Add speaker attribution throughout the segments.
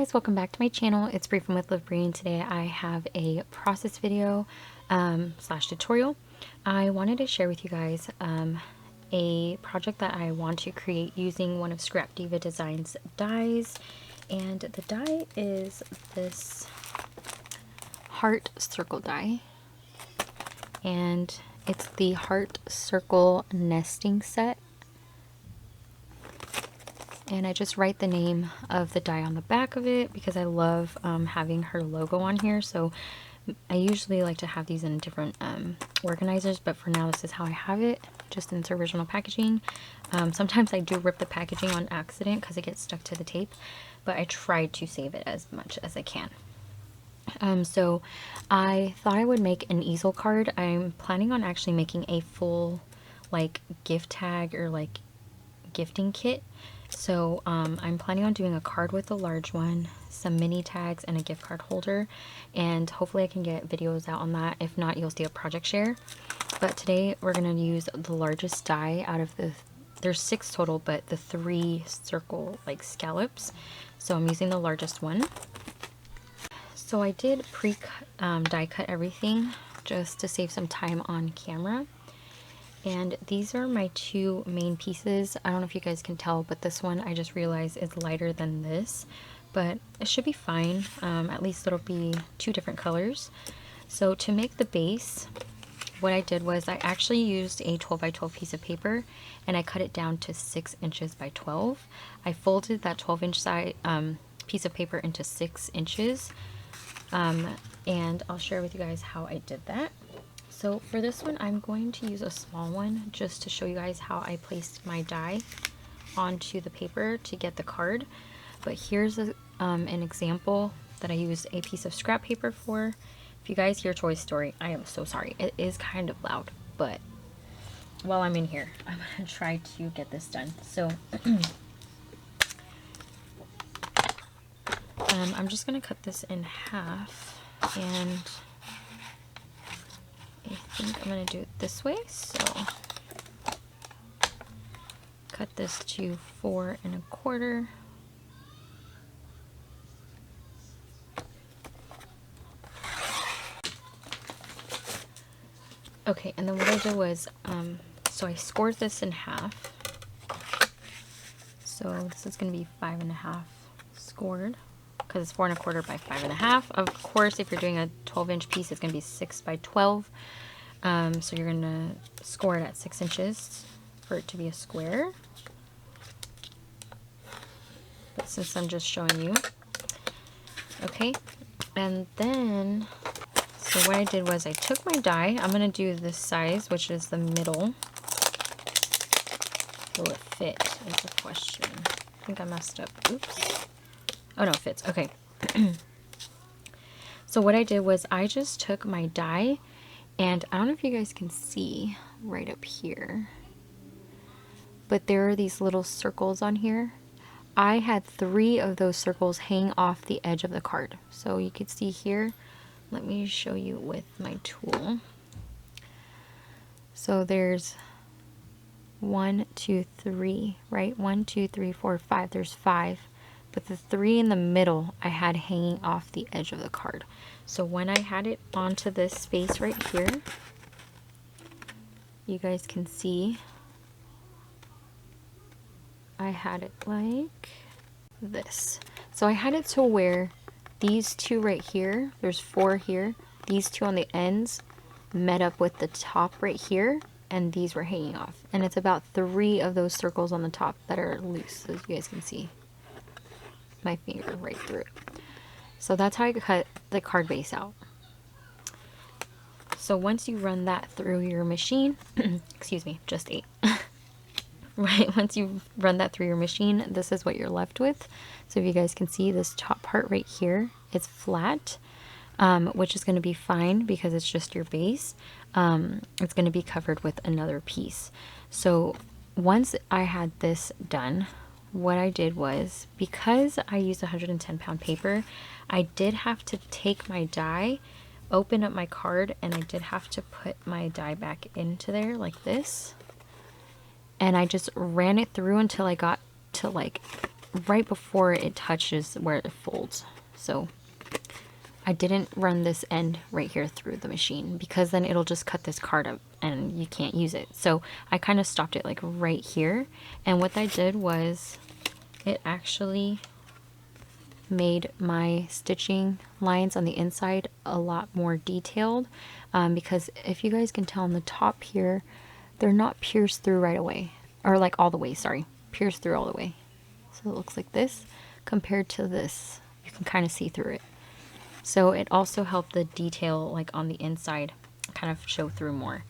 Speaker 1: guys, welcome back to my channel. It's Bree from With Love Bree, and today I have a process video slash tutorial. I wanted to share with you guys a project that I want to create using one of Scrap Diva Design's dies, and the die is this heart circle die, and it's the heart circle nesting set. And I just write the name of the die on the back of it because I love having her logo on here. So I usually like to have these in different organizers, but for now this is how I have it, just in its original packaging. Sometimes I do rip the packaging on accident because it gets stuck to the tape, but I try to save it as much as I can. So I thought I would make an easel card. I'm planning on actually making a full like gift tag or like gifting kit. So I'm planning on doing a card with a large one, some mini tags, and a gift card holder, and hopefully I can get videos out on that. If not, you'll see a project share. But today we're going to use the largest die out of there's 6 total, but the 3 circle like scallops. So I'm using the largest one. So I did die cut everything just to save some time on camera. And these are my 2 main pieces. I don't know if you guys can tell, but this one I just realized is lighter than this, but it should be fine. At least it'll be 2 different colors. So to make the base, what I did was I actually used a 12 by 12 piece of paper, and I cut it down to 6 inches by 12. I folded that 12-inch side piece of paper into 6 inches, and I'll share with you guys how I did that. So for this one, I'm going to use a small one just to show you guys how I placed my die onto the paper to get the card. But here's an example that I used a piece of scrap paper for. If you guys hear Toy Story, I am so sorry. It is kind of loud, but while I'm in here, I'm going to try to get this done. So I'm just going to cut this in half, and I think I'm going to do it this way. So cut this to 4 1/4. Okay, and then what I did was, so I scored this in half. So this is going to be 5 1/2 scored, because it's 4 1/4 by 5 1/2. Of course, if you're doing a 12-inch piece, it's going to be 6 by 12. So you're going to score it at 6 inches for it to be a square. But since I'm just showing you. Okay, and then, so what I did was I took my die. I'm going to do this size, which is the middle. Will it fit is the question. I think I messed up. Oops. Oh no, it fits. Okay. So what I did was I just took my die, and I don't know if you guys can see right up here, but there are these little circles on here. I had 3 of those circles hang off the edge of the card. So you can see here. Let me show you with my tool. So there's 1, 2, 3, right? 1, 2, 3, 4, 5. There's 5. But the 3 in the middle I had hanging off the edge of the card. So when I had it onto this space right here, you guys can see I had it like this. So I had it to where these 2 right here, there's 4 here, these 2 on the ends met up with the top right here, and these were hanging off. And it's about 3 of those circles on the top that are loose, as you guys can see. My finger right through it. So that's how I cut the card base out. So once you run that through your machine, excuse me, just 8. Right, once you run that through your machine, this is what you're left with. So if you guys can see, this top part right here is flat, which is going to be fine because it's just your base. It's going to be covered with another piece. So once I had this done, what I did was, because I used 110-pound paper, I did have to take my die, open up my card, and I did have to put my die back into there like this. And I just ran it through until I got to like right before it touches where it folds. So I didn't run this end right here through the machine because then it'll just cut this card up and you can't use it. So I kind of stopped it like right here. And what I did was it actually made my stitching lines on the inside a lot more detailed, because if you guys can tell on the top here, they're not pierced through right away, or like all the way, sorry, pierced through all the way. So it looks like this compared to this. You can kind of see through it. So it also helped the detail like on the inside kind of show through more.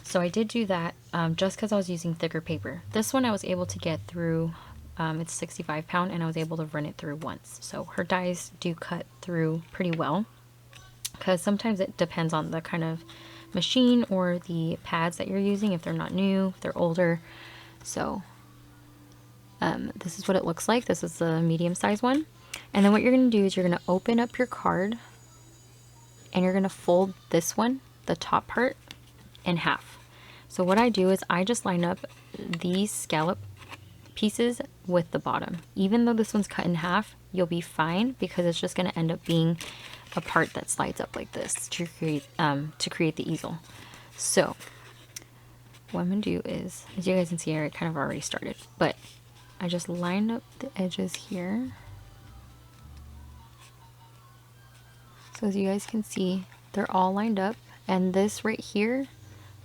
Speaker 1: So I did do that just because I was using thicker paper. This one I was able to get through, it's 65 pound, and I was able to run it through once. So her dies do cut through pretty well, because sometimes it depends on the kind of machine or the pads that you're using, if they're not new, if they're older. So this is what it looks like. This is the medium size one. And then what you're going to do is you're going to open up your card and you're going to fold this one, the top part, in half. So what I do is I just line up these scallop pieces with the bottom. Even though this one's cut in half, you'll be fine, because it's just going to end up being a part that slides up like this to create the easel. So what I'm going to do is, as you guys can see, I kind of already started, but I just line up the edges here. So as you guys can see, they're all lined up, and this right here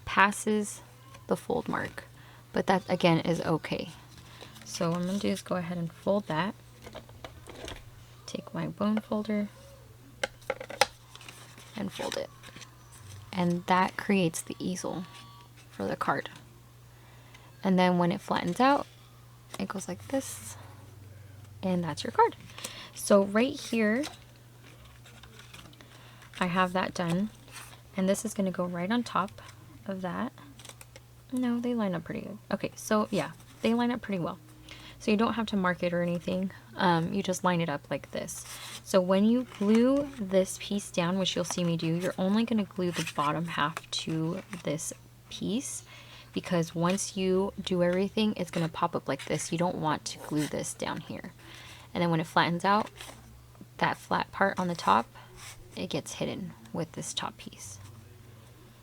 Speaker 1: passes the fold mark, but that again is okay. So what I'm going to do is go ahead and fold that. Take my bone folder and fold it. And that creates the easel for the card. And then when it flattens out, it goes like this. And that's your card. So right here, I have that done. And this is going to go right on top of that. No, they line up pretty good. Okay, so yeah, they line up pretty well. So you don't have to mark it or anything. You just line it up like this. So when you glue this piece down, which you'll see me do, you're only going to glue the bottom half to this piece, because once you do everything, it's going to pop up like this. You don't want to glue this down here. And then when it flattens out, that flat part on the top, it gets hidden with this top piece.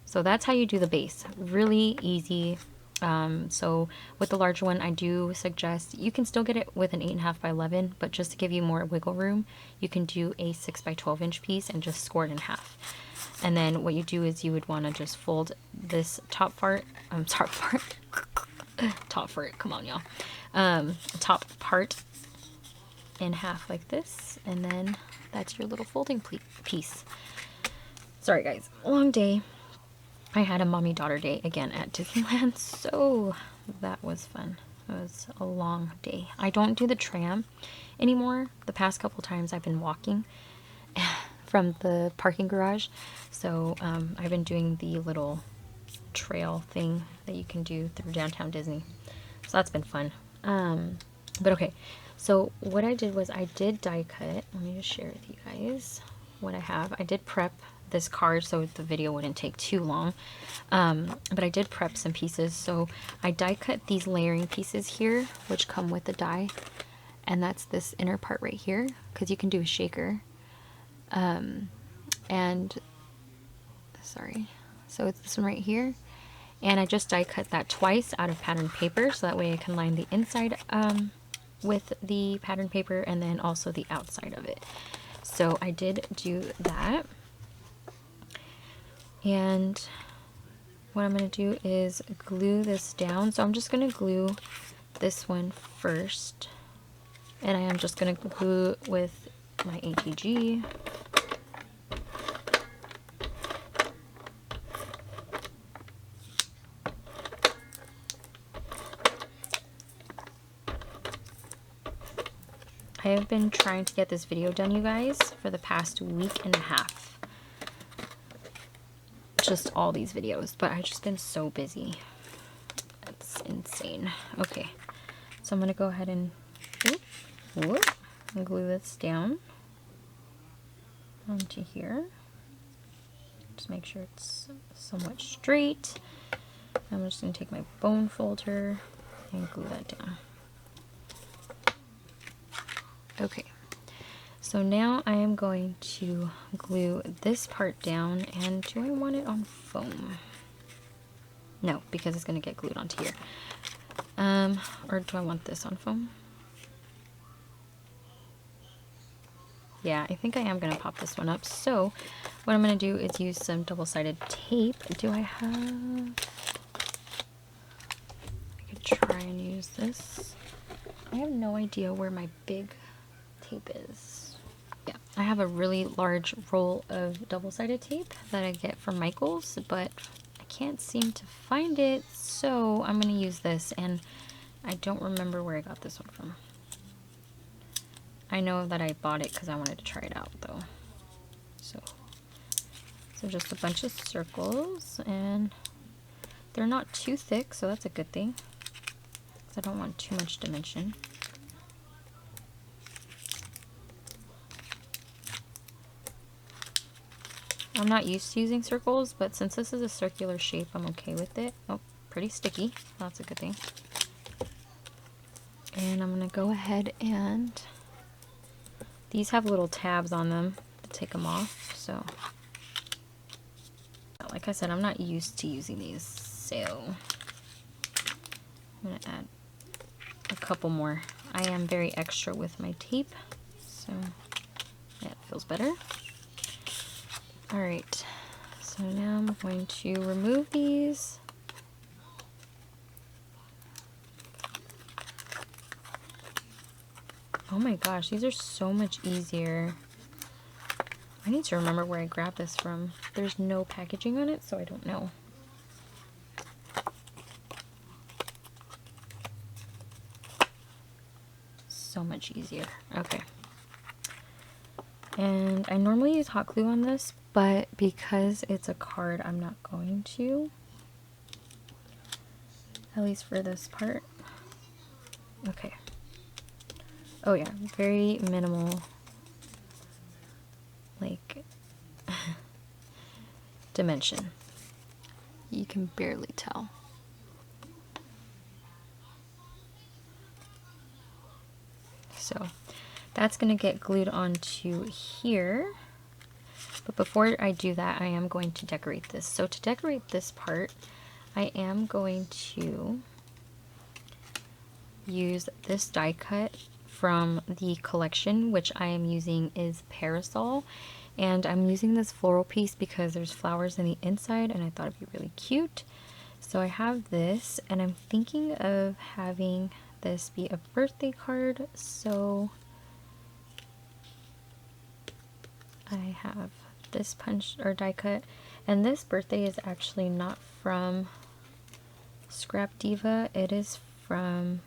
Speaker 1: So that's how you do the base. Really easy. So with the larger one, I do suggest, you can still get it with an 8.5 by 11, but just to give you more wiggle room, you can do a 6 by 12 inch piece and just score it in half. And then what you do is you would want to just fold this top part, top part, come on y'all, top part in half like this, and then that's your little folding piece. Sorry guys, long day. I had a mommy-daughter day again at Disneyland, so that was fun. It was a long day. I don't do the tram anymore. The past couple times I've been walking from the parking garage, so I've been doing the little trail thing that you can do through downtown Disney. So that's been fun. But okay, so what I did was I did die cut. Let me just share with you guys what I have. I did prep this card so the video wouldn't take too long, but I did prep some pieces. So I die cut these layering pieces here, which come with the die, and that's this inner part right here, because you can do a shaker. And sorry, so it's this one right here, and I just die cut that twice out of pattern paper, so that way I can line the inside with the pattern paper and then also the outside of it. So I did do that. And what I'm going to do is glue this down. So I'm just going to glue this one first. And I am just going to glue with my ATG. I have been trying to get this video done, you guys, for the past week and a half. Just all these videos, but I've just been so busy. It's insane. Okay, so I'm gonna go ahead and glue this down onto here. Just make sure it's somewhat straight. I'm just gonna take my bone folder and glue that down. Okay, so now I am going to glue this part down, and do I want it on foam? No, because it's going to get glued onto here. Or do I want this on foam? Yeah, I think I am going to pop this one up. So what I'm going to do is use some double-sided tape. Do I have... I could try and use this. I have no idea where my big tape is. Yeah, I have a really large roll of double-sided tape that I get from Michael's, but I can't seem to find it, so I'm going to use this, and I don't remember where I got this one from. I know that I bought it because I wanted to try it out, though. So just a bunch of circles, and they're not too thick, so that's a good thing, because I don't want too much dimension. I'm not used to using circles, but since this is a circular shape, I'm okay with it. Oh, pretty sticky. That's a good thing. And I'm going to go ahead and... These have little tabs on them to take them off, so... Like I said, I'm not used to using these, so... I'm going to add a couple more. I am very extra with my tape, so... Yeah, it feels better. Alright, so now I'm going to remove these. Oh my gosh, these are so much easier. I need to remember where I grabbed this from. There's no packaging on it, so I don't know. So much easier. Okay. And I normally use hot glue on this, but because it's a card, I'm not going to. At least for this part. Okay. Oh yeah, very minimal, like, dimension. You can barely tell. So that's going to get glued onto here. But before I do that, I am going to decorate this. So to decorate this part, I am going to use this die cut from the collection, which I am using is Parasol. And I'm using this floral piece because there's flowers in the inside and I thought it'd be really cute. So I have this, and I'm thinking of having this be a birthday card. So I have this punch or die cut, and this birthday is actually not from Scrap Diva. It is from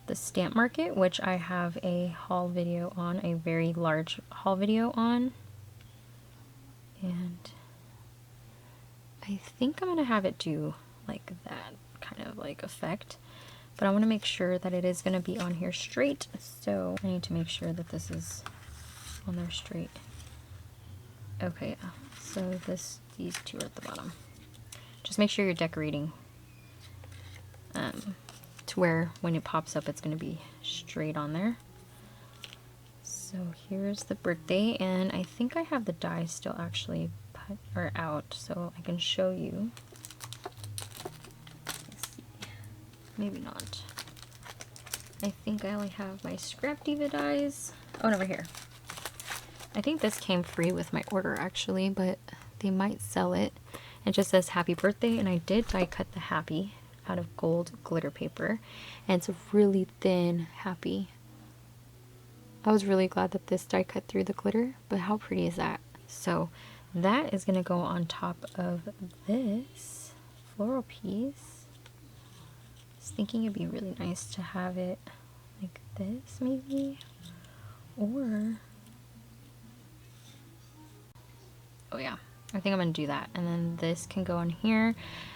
Speaker 1: the Stamp Market, which I have a haul video on, a very large haul video on. And I think I'm gonna have it do like that kind of like effect, but I want to make sure that it is going to be on here straight, so I need to make sure that this is on there straight. Okay, yeah. So these two are at the bottom. Just make sure you're decorating to where when it pops up it's going to be straight on there. So here's the birthday, and I think I have the die still actually put or out, so I can show you. Let's see. Maybe not. I think I only have my Scrap Diva dies. Oh, and over here. I think this came free with my order actually, but they might sell it. It just says happy birthday, and I did die cut the happy out of gold glitter paper, and it's a really thin happy. I was really glad that this die cut through the glitter, but how pretty is that? So that is going to go on top of this floral piece. I was thinking it'd be really nice to have it like this maybe, or oh yeah, I think I'm going to do that. And then this can go on here.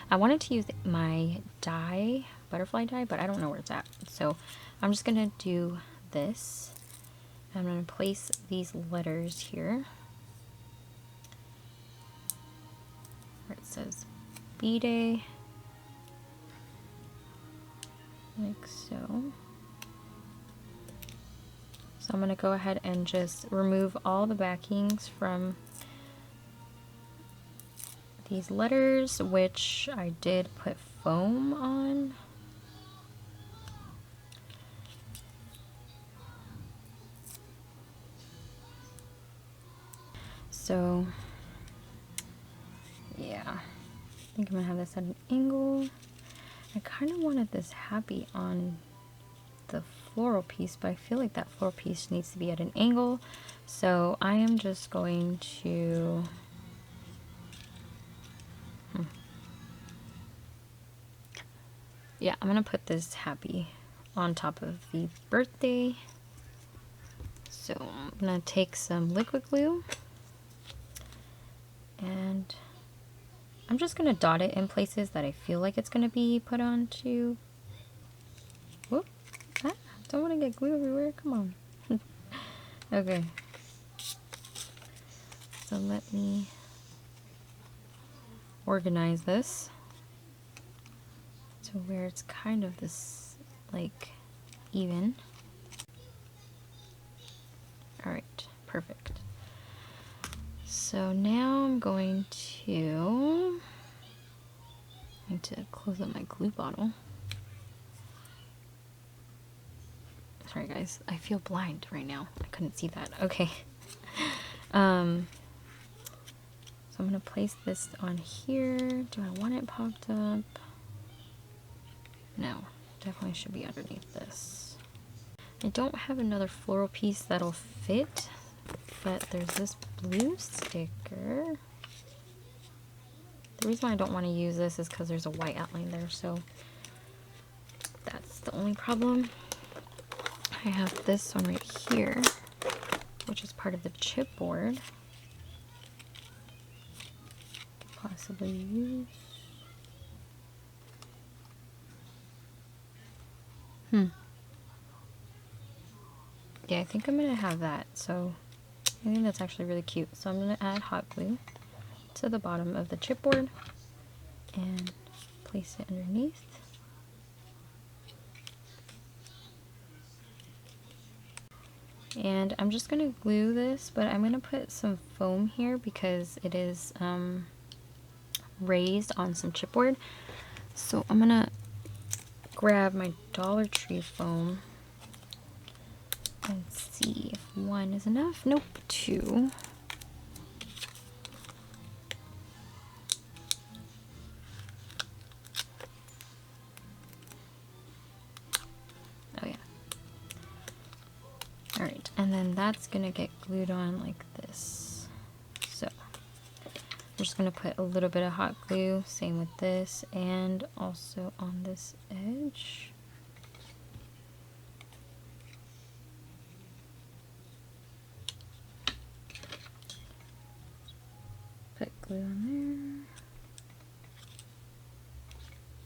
Speaker 1: I wanted to use my die, butterfly die, but I don't know where it's at. So I'm just going to do this. I'm going to place these letters here where it says B-Day, like so. So I'm going to go ahead and just remove all the backings from these letters, which I did put foam on. So yeah, I think I'm gonna have this at an angle. I kind of wanted this happy on the floral piece, but I feel like that floral piece needs to be at an angle. So I am just going to yeah, I'm gonna put this happy on top of the birthday. So I'm gonna take some liquid glue and I'm just gonna dot it in places that I feel like it's gonna be put onto. Whoop! Ah, don't want to get glue everywhere. Come on. Okay. So let me organize this to where it's kind of this like even. All right, perfect. So now I'm going to need to close up my glue bottle. Sorry guys, I feel blind right now. I couldn't see that. Okay. So I'm gonna place this on here. Do I want it popped up? No, definitely should be underneath this. I don't have another floral piece that'll fit, but there's this blue sticker. The reason why I don't want to use this is because there's a white outline there, so that's the only problem. I have this one right here, which is part of the chipboard. Possibly use. Yeah, I think I'm gonna have that. So I think that's actually really cute. So I'm gonna add hot glue to the bottom of the chipboard and place it underneath. And I'm just gonna glue this, but I'm gonna put some foam here because it is raised on some chipboard. So I'm gonna grab my Dollar Tree foam and see if one is enough. Nope, two. Oh yeah. All right, and then that's gonna get glued on like this. So I'm just gonna put a little bit of hot glue, same with this, and also on this edge. Put glue on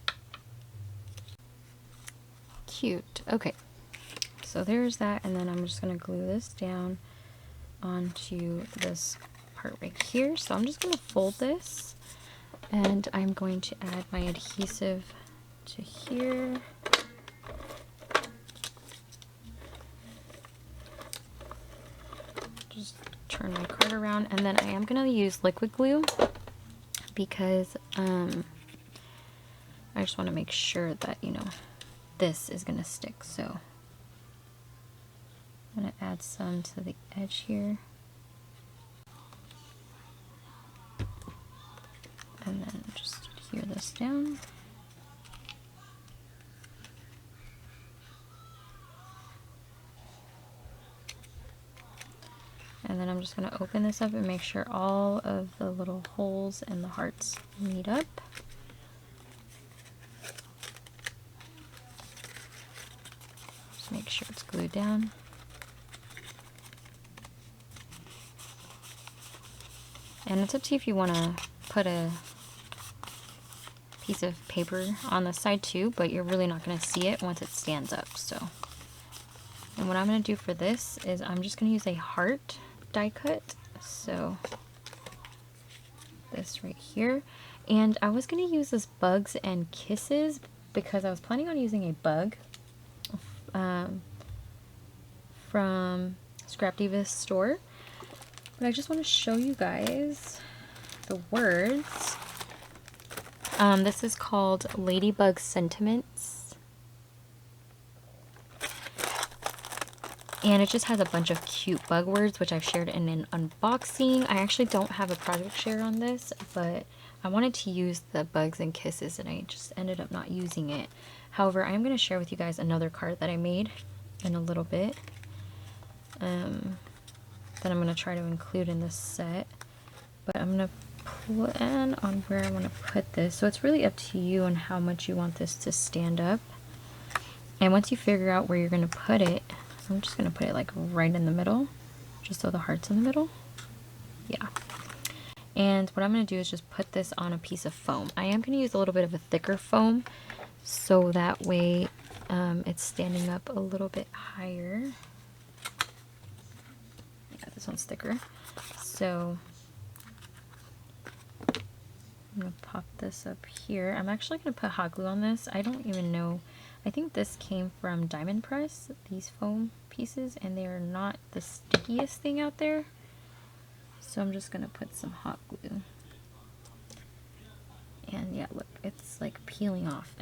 Speaker 1: there. Cute. Okay, so there's that, and then I'm just gonna glue this down onto this part right here. So I'm just gonna fold this, and I'm going to add my adhesive to here. Just turn my card around, and then I am gonna use liquid glue because I just want to make sure that, you know, this is gonna stick. So I'm gonna add some to the edge here, and then just adhere this down. And then I'm just going to open this up and make sure all of the little holes and the hearts meet up. Just make sure it's glued down. And it's up to you if you want to put a piece of paper on the side too, but you're really not going to see it once it stands up. So, and what I'm going to do for this is I'm just going to use a heart die cut. So this right here, and I was going to use this Bugs and Kisses because I was planning on using a bug from Scrap Diva's store. But I just want to show you guys the words. This is called Ladybug Sentiments. And it just has a bunch of cute bug words, which I've shared in an unboxing. I actually don't have a project share on this, but I wanted to use the bugs and kisses, and I just ended up not using it. However, I'm going to share with you guys another card that I made in a little bit. That I'm going to try to include in this set. But I'm going to plan on where I want to put this. So it's really up to you on how much you want this to stand up. And once you figure out where you're going to put it, I'm just going to put it like right in the middle, just so the heart's in the middle. Yeah. And what I'm going to do is just put this on a piece of foam. I am going to use a little bit of a thicker foam, so that way it's standing up a little bit higher. Yeah, this one's thicker. So I'm going to pop this up here. I'm actually going to put hot glue on this. I don't even know. I think this came from Diamond Press, these foam pieces, and they are not the stickiest thing out there. So I'm just going to put some hot glue. And yeah, look, it's like peeling off.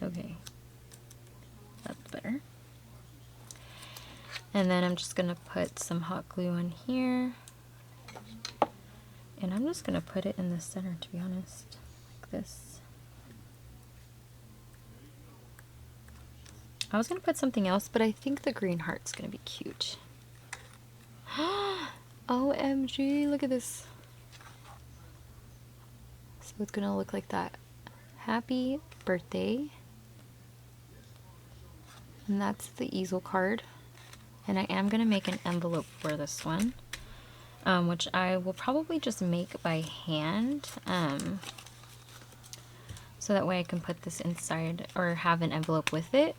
Speaker 1: Okay, that's better. And then I'm just going to put some hot glue on here. And I'm just going to put it in the center, to be honest, like this. I was going to put something else, but I think the green heart's going to be cute. OMG, look at this. So it's going to look like that. Happy birthday. And that's the easel card. And I am going to make an envelope for this one, which I will probably just make by hand. So that way I can put this inside or have an envelope with it.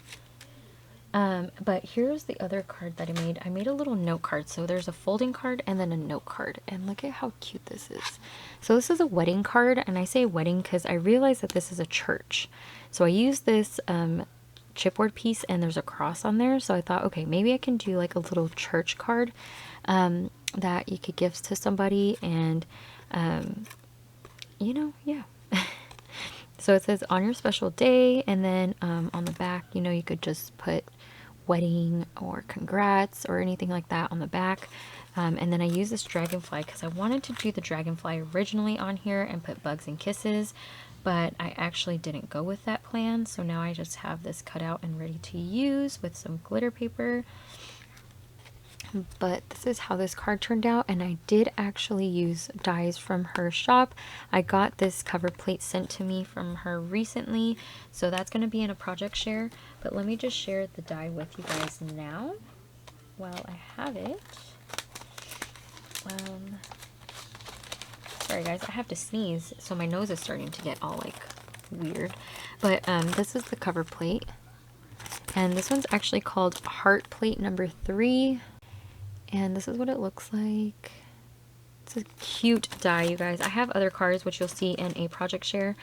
Speaker 1: But here's the other card that I made. I made a little note card. So there's a folding card and then a note card. And look at how cute this is. So this is a wedding card. And I say wedding because I realized that this is a church. So I used this chipboard piece and there's a cross on there. So I thought, okay, maybe I can do like a little church card that you could give to somebody. And, you know, yeah. So it says on your special day, and then on the back, you know, you could just put wedding or congrats or anything like that on the back. And then I use this dragonfly because I wanted to do the dragonfly originally on here and put bugs and kisses, but I actually didn't go with that plan. So now I just have this cut out and ready to use with some glitter paper. But this is how this card turned out, and I did actually use dies from her shop. I got this cover plate sent to me from her recently, so that's going to be in a project share. But let me just share the die with you guys now while I have it. Sorry guys, I have to sneeze, so my nose is starting to get all like weird. But this is the cover plate, and this one's actually called Heart Plate number 3. And this is what it looks like. It's a cute die, you guys. I have other cards, which you'll see in a project share.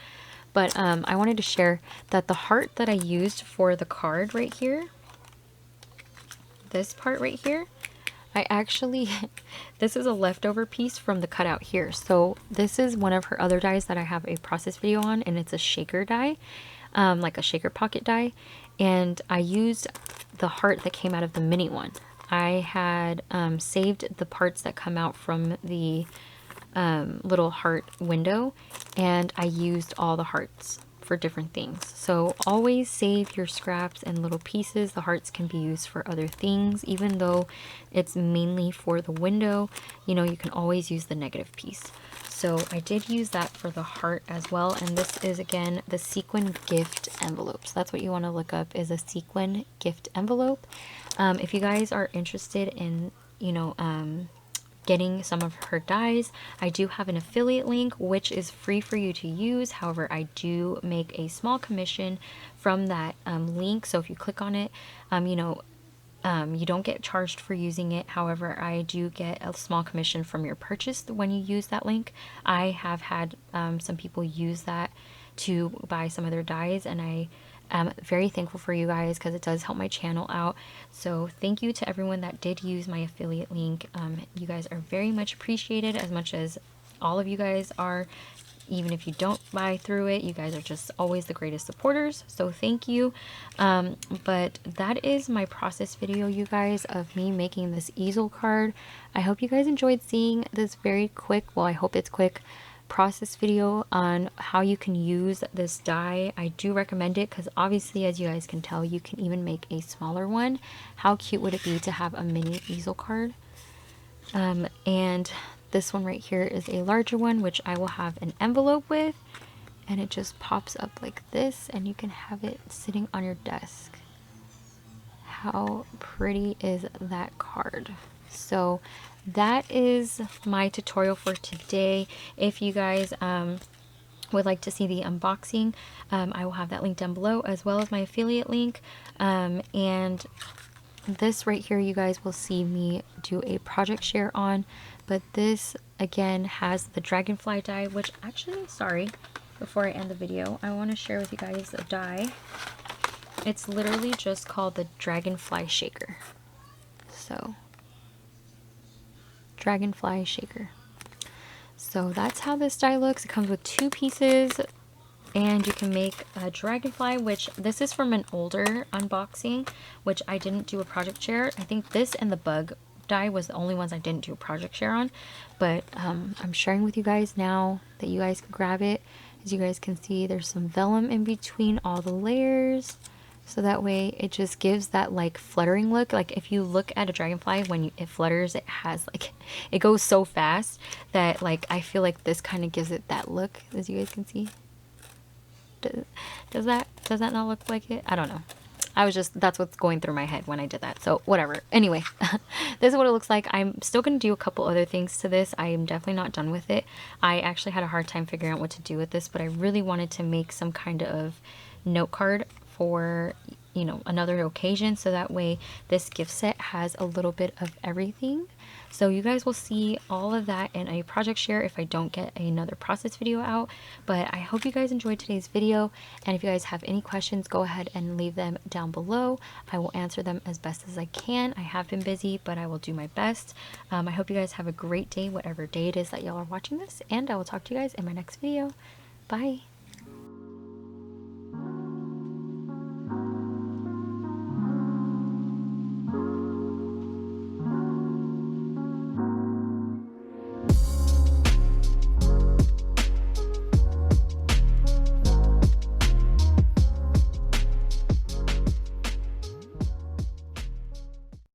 Speaker 1: But I wanted to share that the heart that I used for the card right here, this part right here, I actually, this is a leftover piece from the cutout here. So this is one of her other dies that I have a process video on, and it's a shaker die, like a shaker pocket die. And I used the heart that came out of the mini one. I had saved the parts that come out from the little heart window, and I used all the hearts for different things. So always save your scraps and little pieces. The hearts can be used for other things, even though it's mainly for the window. You know, you can always use the negative piece. So I did use that for the heart as well. And this is, again, the sequin gift envelopes. That's what you want to look up, is a sequin gift envelope. If you guys are interested in, you know, getting some of her dies, I do have an affiliate link, which is free for you to use. However, I do make a small commission from that link. So if you click on it, you know, you don't get charged for using it. However, I do get a small commission from your purchase when you use that link. I have had some people use that to buy some of their dies, and I I'm very thankful for you guys because it does help my channel out. So thank you to everyone that did use my affiliate link. You guys are very much appreciated, as much as all of you guys are. Even if you don't buy through it, you guys are just always the greatest supporters, so thank you. But that is my process video, you guys, of me making this easel card. I hope you guys enjoyed seeing this very quick, well, I hope it's quick, process video on how you can use this die. I do recommend it because obviously, as you guys can tell, you can even make a smaller one. How cute would it be to have a mini easel card? And this one right here is a larger one, which I will have an envelope with, and it just pops up like this, and you can have it sitting on your desk. How pretty is that card? So that is my tutorial for today. If you guys would like to see the unboxing, I will have that link down below, as well as my affiliate link. And this right here, you guys will see me do a project share on, but this again has the dragonfly die, which actually, sorry, before I end the video, I want to share with you guys a die. It's literally just called the dragonfly shaker. So dragonfly shaker. So that's how this die looks. It comes with 2 pieces, and you can make a dragonfly, which this is from an older unboxing, which I didn't do a project share. I think this and the bug die was the only ones I didn't do a project share on, but I'm sharing with you guys now that you guys can grab it. As you guys can see, there's some vellum in between all the layers, so that way it just gives that like fluttering look. Like if you look at a dragonfly, when it flutters, it has like, it goes so fast that like I feel like this kind of gives it that look, as you guys can see. Does that not look like it? I don't know. That's what's going through my head when I did that. So whatever. Anyway, this is what it looks like. I'm still going to do a couple other things to this. I am definitely not done with it. I actually had a hard time figuring out what to do with this, but I really wanted to make some kind of note card for, you know, another occasion. So that way this gift set has a little bit of everything. So you guys will see all of that in a project share if I don't get another process video out. But I hope you guys enjoyed today's video. And if you guys have any questions, go ahead and leave them down below. I will answer them as best as I can. I have been busy, but I will do my best. I hope you guys have a great day, whatever day it is that y'all are watching this. And I will talk to you guys in my next video. Bye.